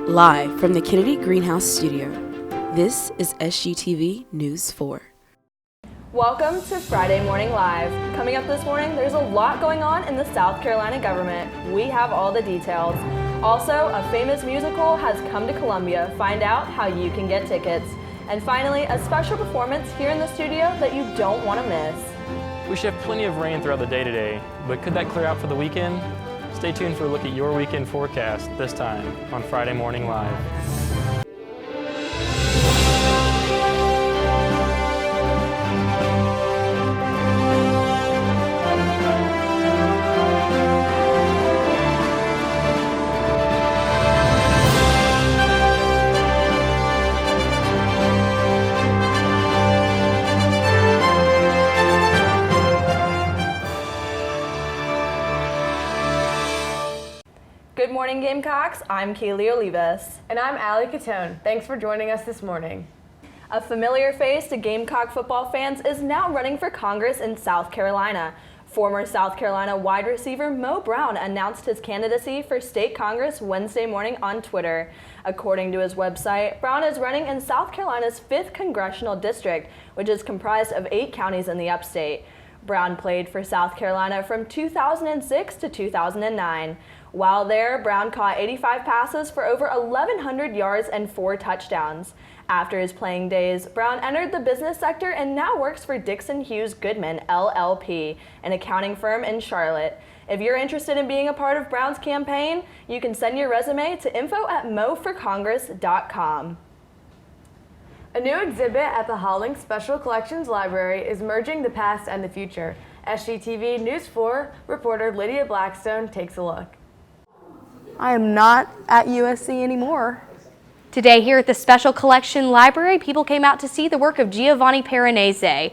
Live from the Kennedy Greenhouse Studio, this is SGTV News 4. Welcome to Friday Morning Live. Coming up this morning, there's a lot going on in the South Carolina government. We have all the details. Also, a famous musical has come to Columbia. Find out how you can get tickets. And finally, a special performance here in the studio that you don't want to miss. We should have plenty of rain throughout the day today, but could that clear out for the weekend? Stay tuned for a look at your weekend forecast this time on Friday Morning Live. Good morning, Gamecocks. I'm Kaylee Olivas. And I'm Allie Catone. Thanks for joining us this morning. A familiar face to Gamecock football fans is now running for Congress in South Carolina. Former South Carolina wide receiver Mo Brown announced his candidacy for state Congress Wednesday morning on Twitter. According to his website, Brown is running in South Carolina's 5th Congressional District, which is comprised of 8 counties in the upstate. Brown played for South Carolina from 2006 to 2009. While there, Brown caught 85 passes for over 1,100 yards and 4 touchdowns. After his playing days, Brown entered the business sector and now works for Dixon Hughes Goodman, LLP, an accounting firm in Charlotte. If you're interested in being a part of Brown's campaign, you can send your resume to info@moforcongress.com. A new exhibit at the Hollings Special Collections Library is merging the past and the future. SGTV News 4 reporter Lydia Blackstone takes a look. I am not at USC anymore. Today here at the Special Collection Library, people came out to see the work of Giovanni Piranesi.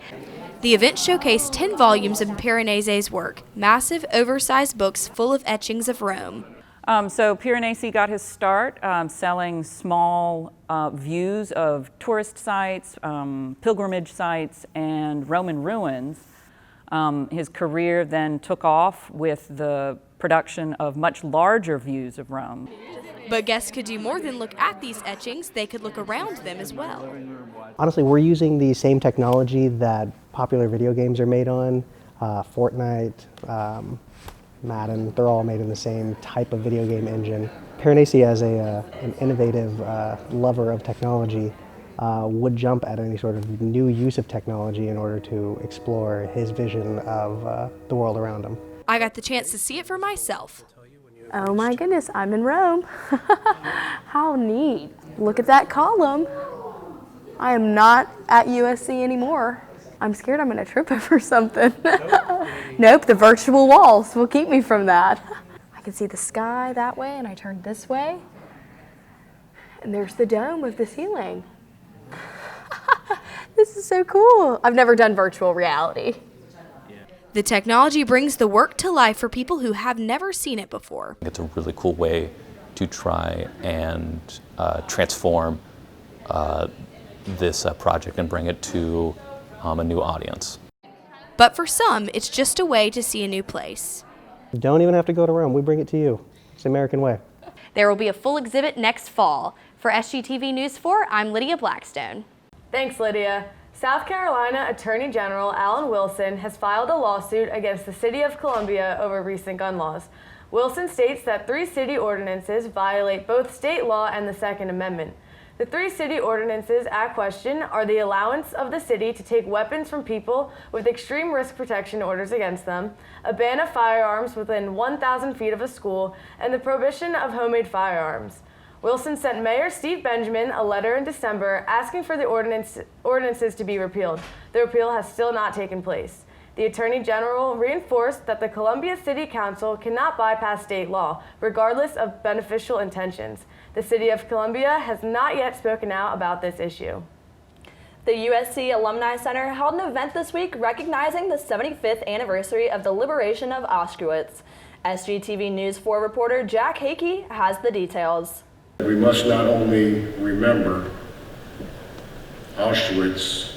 The event showcased 10 volumes of Piranesi's work, massive, oversized books full of etchings of Rome. So Piranesi got his start selling small views of tourist sites, pilgrimage sites, and Roman ruins. His career then took off with the production of much larger views of Rome. But guests could do more than look at these etchings, they could look around them as well. Honestly, we're using the same technology that popular video games are made on. Fortnite, Madden, they're all made in the same type of video game engine. Piranesi, as an innovative lover of technology, would jump at any sort of new use of technology in order to explore his vision of the world around him. I got the chance to see it for myself. Oh my goodness, I'm in Rome. How neat. Look at that column. I am not at USC anymore. I'm scared I'm going to trip over something. Nope, the virtual walls will keep me from that. I can see the sky that way, and I turned this way. And there's the dome of the ceiling. This is so cool. I've never done virtual reality. The technology brings the work to life for people who have never seen it before. It's a really cool way to try and transform this project and bring it to a new audience. But for some, it's just a way to see a new place. Don't even have to go to Rome. We bring it to you. It's the American way. There will be a full exhibit next fall. For SGTV News 4, I'm Lydia Blackstone. Thanks, Lydia. South Carolina Attorney General Alan Wilson has filed a lawsuit against the City of Columbia over recent gun laws. Wilson states that 3 city ordinances violate both state law and the Second Amendment. The 3 city ordinances at question are the allowance of the city to take weapons from people with extreme risk protection orders against them, a ban of firearms within 1,000 feet of a school, and the prohibition of homemade firearms. Wilson sent Mayor Steve Benjamin a letter in December asking for the ordinances to be repealed. The repeal has still not taken place. The Attorney General reinforced that the Columbia City Council cannot bypass state law, regardless of beneficial intentions. The City of Columbia has not yet spoken out about this issue. The USC Alumni Center held an event this week recognizing the 75th anniversary of the liberation of Auschwitz. SGTV News 4 reporter Jack Hakey has the details. We must not only remember Auschwitz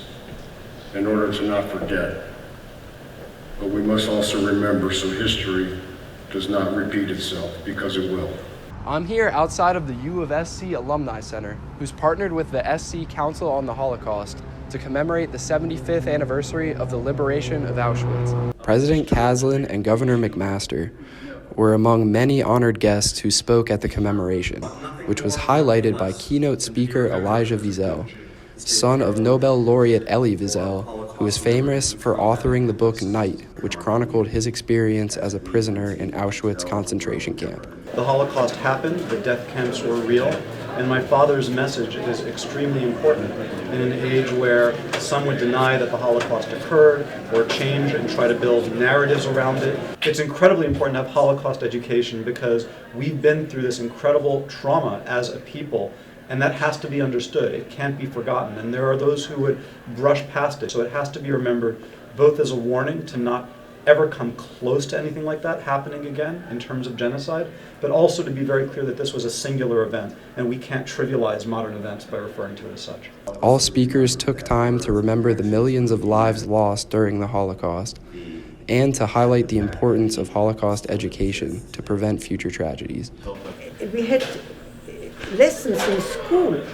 in order to not forget, but we must also remember so history does not repeat itself, because it will. I'm here outside of the U of SC Alumni Center, who's partnered with the SC Council on the Holocaust to commemorate the 75th anniversary of the liberation of Auschwitz. President Kaslan and Governor McMaster were among many honored guests who spoke at the commemoration, which was highlighted by keynote speaker Elijah Wiesel, son of Nobel laureate Elie Wiesel, who is famous for authoring the book Night, which chronicled his experience as a prisoner in Auschwitz concentration camp. The Holocaust happened, the death camps were real, and my father's message is extremely important in an age where some would deny that the Holocaust occurred or change and try to build narratives around it. It's incredibly important to have Holocaust education because we've been through this incredible trauma as a people, and that has to be understood. It can't be forgotten, and there are those who would brush past it, so it has to be remembered both as a warning to not ever come close to anything like that happening again in terms of genocide, but also to be very clear that this was a singular event and we can't trivialize modern events by referring to it as such. All speakers took time to remember the millions of lives lost during the Holocaust and to highlight the importance of Holocaust education to prevent future tragedies. We had lessons in school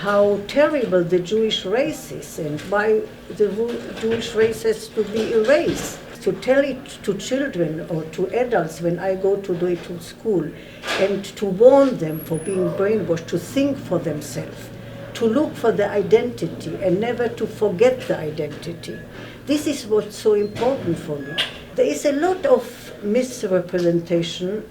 how terrible the Jewish race is and why the Jewish race has to be erased. To tell it to children or to adults when I go to do it to school, and to warn them for being brainwashed, to think for themselves, to look for the identity and never to forget the identity. This is what's so important for me. There is a lot of misrepresentation,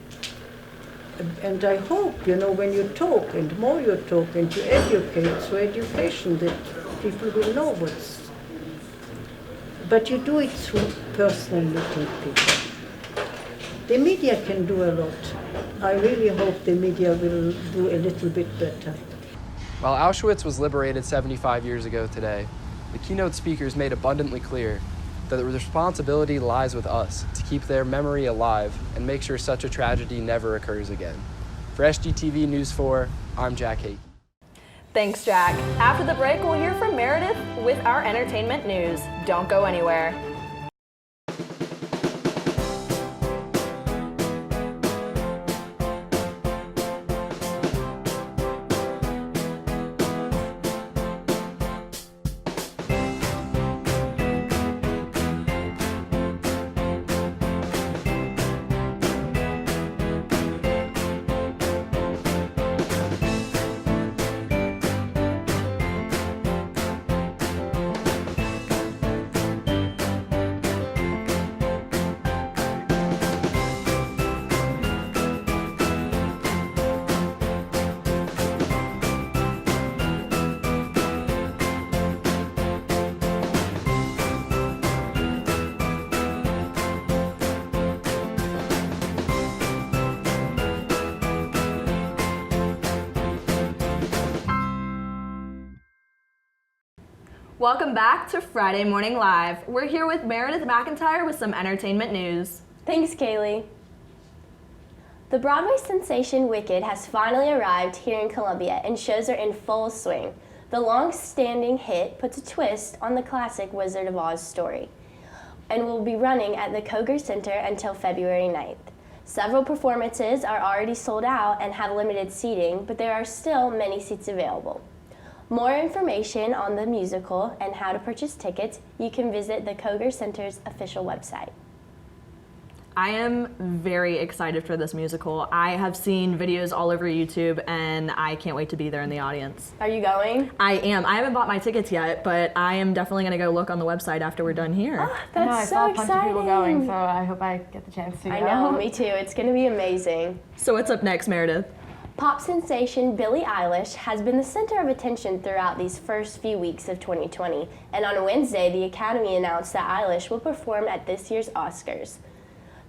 and I hope, when you talk and more you talk and you educate through education, that people will know what's. But you do it through personal meeting people. The media can do a lot. I really hope the media will do a little bit better. While Auschwitz was liberated 75 years ago today, the keynote speakers made abundantly clear that the responsibility lies with us to keep their memory alive and make sure such a tragedy never occurs again. For SGTV News 4, I'm Jack Haight. Thanks, Jack. After the break, we'll hear from Meredith with our entertainment news. Don't go anywhere. Welcome back to Friday Morning Live. We're here with Meredith McIntyre with some entertainment news. Thanks, Kaylee. The Broadway sensation Wicked has finally arrived here in Columbia and shows are in full swing. The long-standing hit puts a twist on the classic Wizard of Oz story and will be running at the Koger Center until February 9th. Several performances are already sold out and have limited seating, but there are still many seats available. More information on the musical and how to purchase tickets, you can visit the Koger Center's official website. I am very excited for this musical. I have seen videos all over YouTube and I can't wait to be there in the audience. Are you going? I am. I haven't bought my tickets yet, but I am definitely going to go look on the website after we're done here. Oh, that's so exciting. I saw a bunch of people going, so I hope I get the chance to go. I know, me too. It's going to be amazing. So what's up next, Meredith? Pop sensation Billie Eilish has been the center of attention throughout these first few weeks of 2020, and on Wednesday, the Academy announced that Eilish will perform at this year's Oscars.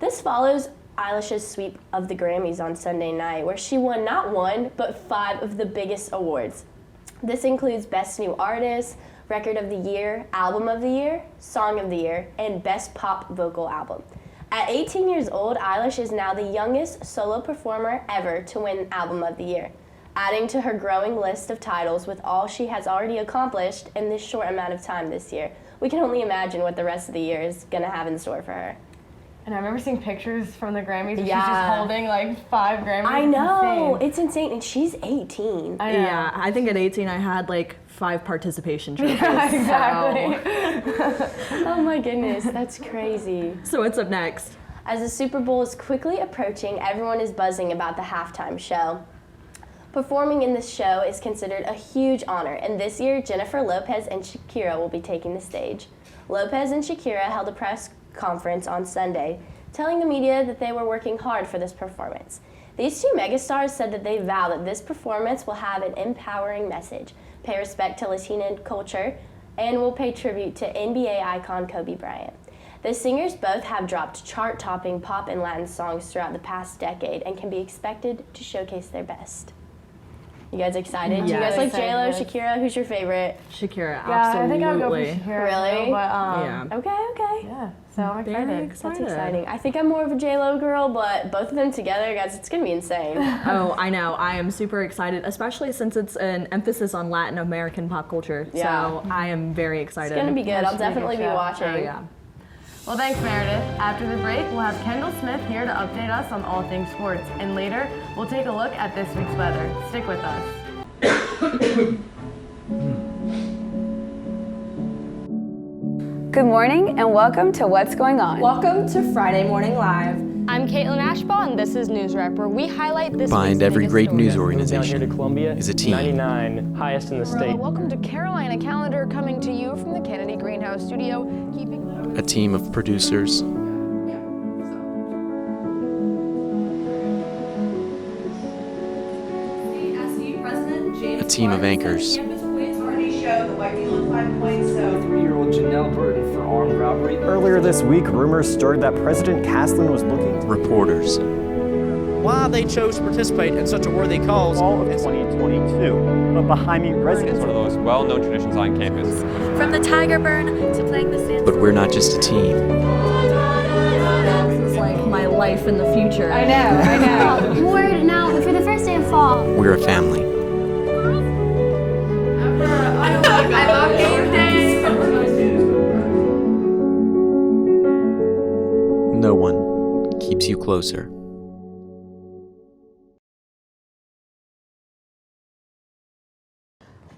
This follows Eilish's sweep of the Grammys on Sunday night, where she won not one, but 5 of the biggest awards. This includes Best New Artist, Record of the Year, Album of the Year, Song of the Year, and Best Pop Vocal Album. At 18 years old, Eilish is now the youngest solo performer ever to win Album of the Year, adding to her growing list of titles with all she has already accomplished in this short amount of time this year. We can only imagine what the rest of the year is going to have in store for her. And I remember seeing pictures from the Grammys where she's Yeah. just holding like 5 Grammys. I know, it's insane, and she's 18. I know. Yeah, I think at 18 I had like 5 participation trophies. Yeah, exactly. Oh my goodness, that's crazy. So what's up next? As the Super Bowl is quickly approaching, everyone is buzzing about the halftime show. Performing in this show is considered a huge honor, and this year Jennifer Lopez and Shakira will be taking the stage. Lopez and Shakira held a press conference on Sunday, telling the media that they were working hard for this performance. These two megastars said that they vow that this performance will have an empowering message, pay respect to Latina culture, and will pay tribute to NBA icon Kobe Bryant. The singers both have dropped chart-topping pop and Latin songs throughout the past decade and can be expected to showcase their best. You guys excited? Do you guys like J-Lo, Shakira? Who's your favorite? Shakira, Yeah, absolutely. I think I would go for Shakira. Really? Too, but, Yeah. Okay. Yeah, so I'm excited. That's exciting. I think I'm more of a J-Lo girl, but both of them together, guys, it's gonna be insane. Oh, I know. I am super excited, especially since it's an emphasis on Latin American pop culture. Yeah. So I am very excited. It's gonna be good. I'll definitely be watching. Oh, yeah. Well, thanks, Meredith. After the break, we'll have Kendall Smith here to update us on all things sports. And later, we'll take a look at this week's weather. Stick with us. Good morning and welcome to What's Going On. Welcome to Friday Morning Live. I'm Caitlin Ashbaugh, and this is News Wrap, where we highlight this Behind week's every biggest great stories. news Down organization here to Columbia, is a team. 99, highest in the state. Welcome to Carolina Calendar, coming to you from the Kennedy Greenhouse Studio, keeping A team of producers, a team of anchors, 3-year-old Janelle Burton for armed robbery. Earlier this week, rumors stirred that President Caslin was looking to reporters, why they chose to participate in such a worthy cause. fall of 2022. But behind me, residents. It's one of the most well-known traditions on campus. From the Tiger Burn to playing the sand. but we're not just a team. This is like my life in the future. I know. Word now for the first day of fall. We're a family. I love game day. No one keeps you closer.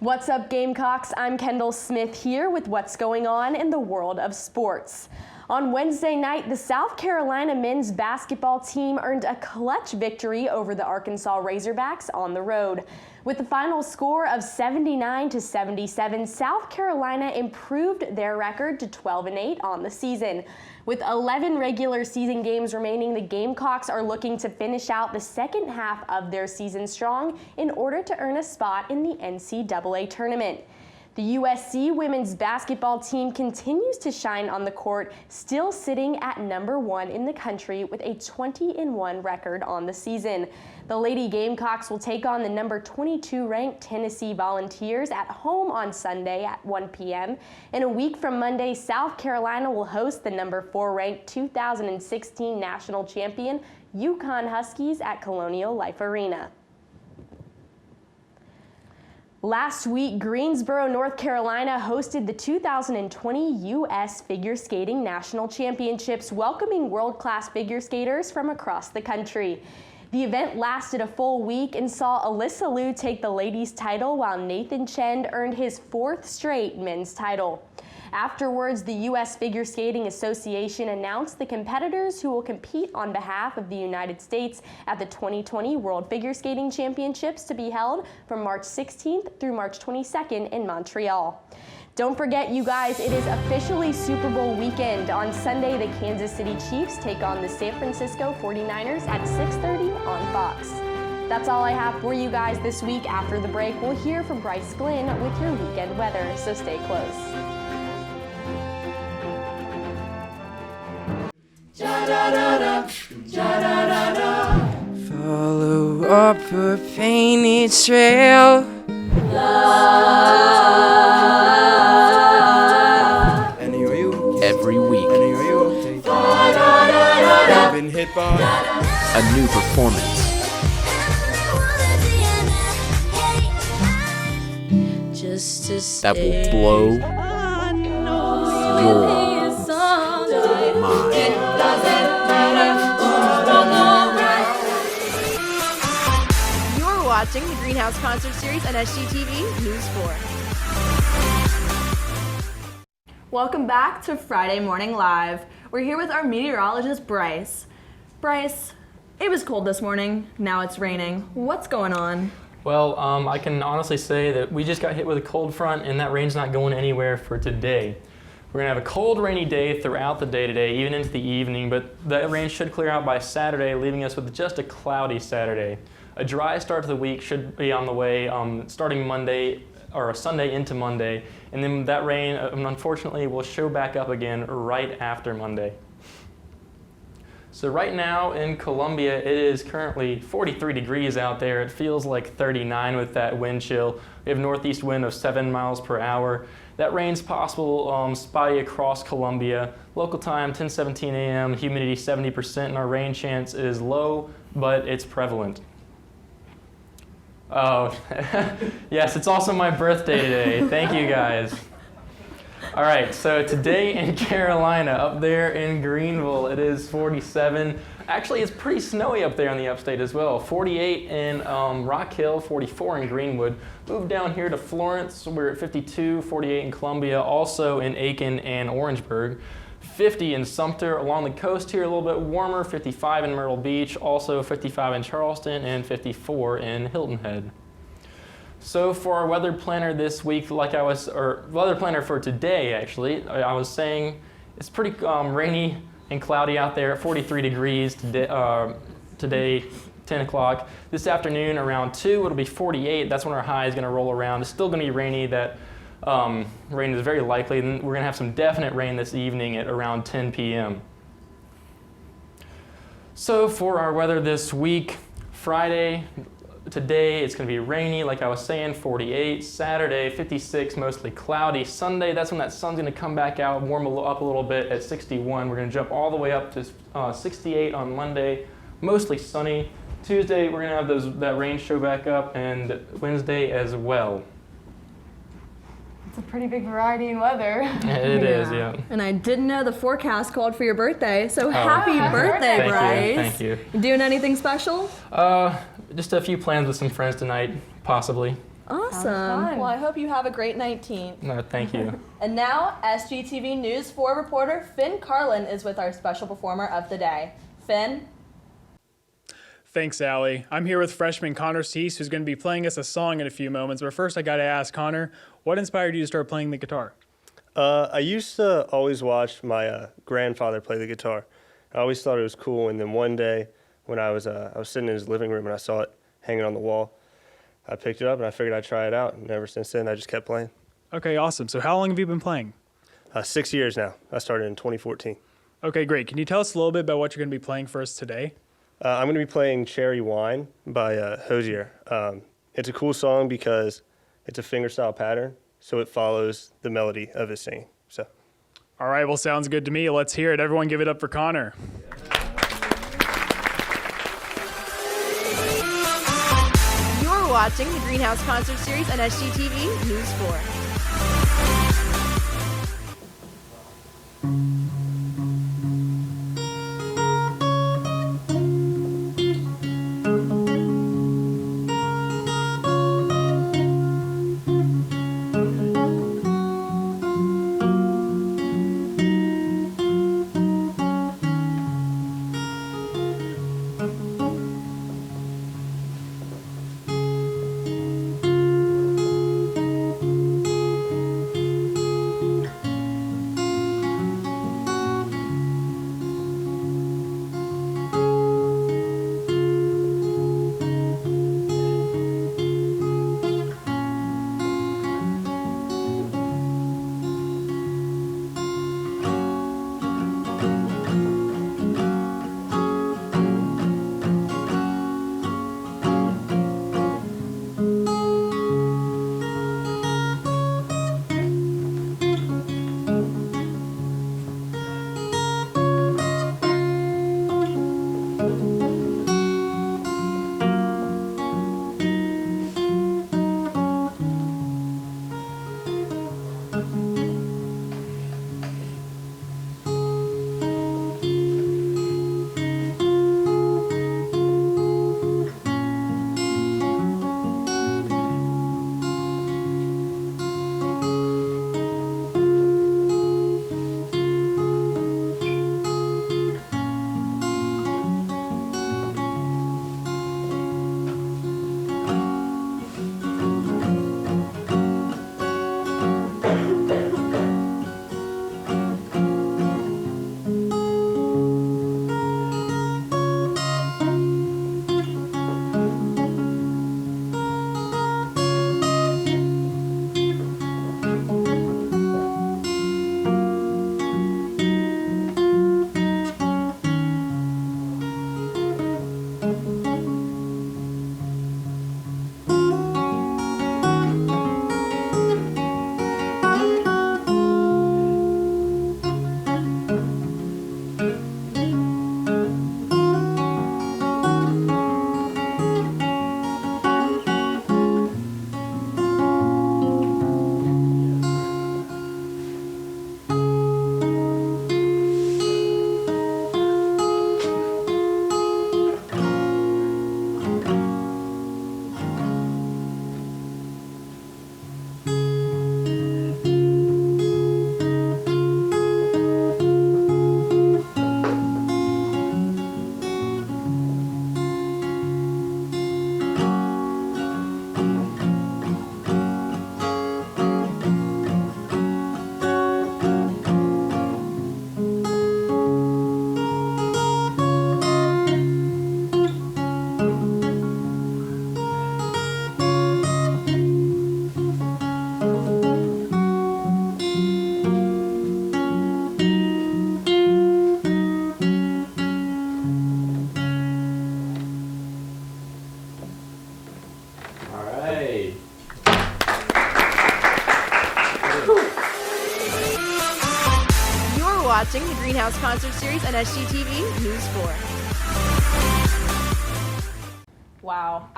What's up, Gamecocks? I'm Kendall Smith here with what's going on in the world of sports. On Wednesday night, the South Carolina men's basketball team earned a clutch victory over the Arkansas Razorbacks on the road. With the final score of 79-77, South Carolina improved their record to 12-8 on the season. With 11 regular season games remaining, the Gamecocks are looking to finish out the second half of their season strong in order to earn a spot in the NCAA tournament. The USC women's basketball team continues to shine on the court, still sitting at number 1 in the country with a 20-1 record on the season. The Lady Gamecocks will take on the number 22 ranked Tennessee Volunteers at home on Sunday at 1 p.m. In a week from Monday, South Carolina will host the number 4 ranked 2016 national champion UConn Huskies at Colonial Life Arena. Last week, Greensboro, North Carolina hosted the 2020 U.S. Figure Skating National Championships, welcoming world-class figure skaters from across the country. The event lasted a full week and saw Alyssa Liu take the ladies' title while Nathan Chen earned his 4th straight men's title. Afterwards, the U.S. Figure Skating Association announced the competitors who will compete on behalf of the United States at the 2020 World Figure Skating Championships to be held from March 16th through March 22nd in Montreal. Don't forget, you guys, it is officially Super Bowl weekend. On Sunday, the Kansas City Chiefs take on the San Francisco 49ers at 6:30 on Fox. That's all I have for you guys this week. After the break, we'll hear from Bryce Glynn with your weekend weather, so stay close. Follow up a painted trail. Every week, Been hit by a new performance. That will blow your mind. watching the Greenhouse Concert Series on SGTV News 4. Welcome back to Friday Morning Live. We're here with our meteorologist, Bryce. Bryce, it was cold this morning. Now it's raining. What's going on? Well, I can honestly say that we just got hit with a cold front, and that rain's not going anywhere for today. We're going to have a cold, rainy day throughout the day today, even into the evening, but that rain should clear out by Saturday, leaving us with just a cloudy Saturday. A dry start to the week should be on the way, starting Monday, or Sunday into Monday, and then that rain, unfortunately, will show back up again right after Monday. So right now in Columbia, it is currently 43 degrees out there. It feels like 39 with that wind chill. We have northeast wind of 7 miles per hour. That rain's possible spotty across Columbia. Local time 10:17 a.m., humidity 70%, and our rain chance is low, but it's prevalent. Oh, yes, it's also my birthday today. Thank you, guys. All right, so today in Carolina, up there in Greenville, it is 47. Actually, it's pretty snowy up there in the upstate as well. 48 in Rock Hill, 44 in Greenwood. Move down here to Florence, we're at 52, 48 in Columbia, also in Aiken and Orangeburg. 50 in Sumter. Along the coast here, a little bit warmer, 55 in Myrtle Beach, also 55 in Charleston, and 54 in Hilton Head. So for our weather planner this week, weather planner for today actually, I was saying it's pretty rainy and cloudy out there at 43 degrees today, 10 o'clock. This afternoon around 2, it'll be 48. That's when our high is going to roll around. It's still going to be rainy. That rain is very likely. And we're going to have some definite rain this evening at around 10 p.m. So for our weather this week, Friday, today it's going to be rainy, like I was saying, 48. Saturday, 56, mostly cloudy. Sunday, that's when that sun's going to come back out, warm up a little bit at 61. We're going to jump all the way up to 68 on Monday, mostly sunny. Tuesday, we're going to have that rain show back up, and Wednesday as well. It's a pretty big variety in weather. It is, yeah. And I didn't know the forecast called for your birthday, so happy birthday, Bryce. Thank you. You doing anything special? Just a few plans with some friends tonight, possibly. Awesome. Well, I hope you have a great 19th. No, thank you. And now, SGTV News 4 reporter Finn Carlin is with our special performer of the day. Finn? Thanks, Allie. I'm here with freshman Connor Cease, who's going to be playing us a song in a few moments. But first, I got to ask, Connor, what inspired you to start playing the guitar? I used to always watch my grandfather play the guitar. I always thought it was cool, and then one day when I was sitting in his living room and I saw it hanging on the wall, I picked it up and I figured I'd try it out, and ever since then I just kept playing. Okay, awesome. So how long have you been playing? 6 years now. I started in 2014. Okay, great. Can you tell us a little bit about what you're going to be playing for us today? I'm going to be playing Cherry Wine by Hosier. It's a cool song because it's a fingerstyle pattern, so it follows the melody of his singing. So. All right, well, sounds good to me. Let's hear it. Everyone give it up for Connor. You're watching the Greenhouse Concert Series on SGTV News 4. watching the Greenhouse Concert Series on SGTV News 4. Wow,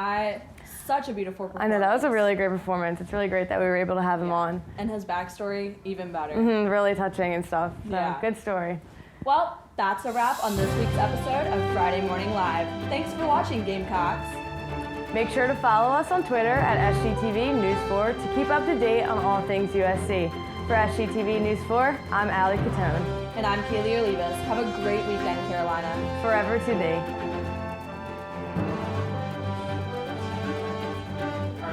such a beautiful performance. I know, that was a really great performance. It's really great that we were able to have him on. And his backstory, even better. Really touching and stuff. So, Yeah. good story. Well, that's a wrap on this week's episode of Friday Morning Live. Thanks for watching, Gamecocks. Make sure to follow us on Twitter at SGTV News 4 to keep up to date on all things USC. For SGTV News 4, I'm Allie Catone. And I'm Kaylee Olivas. Have a great weekend, Carolina. Forever to thee.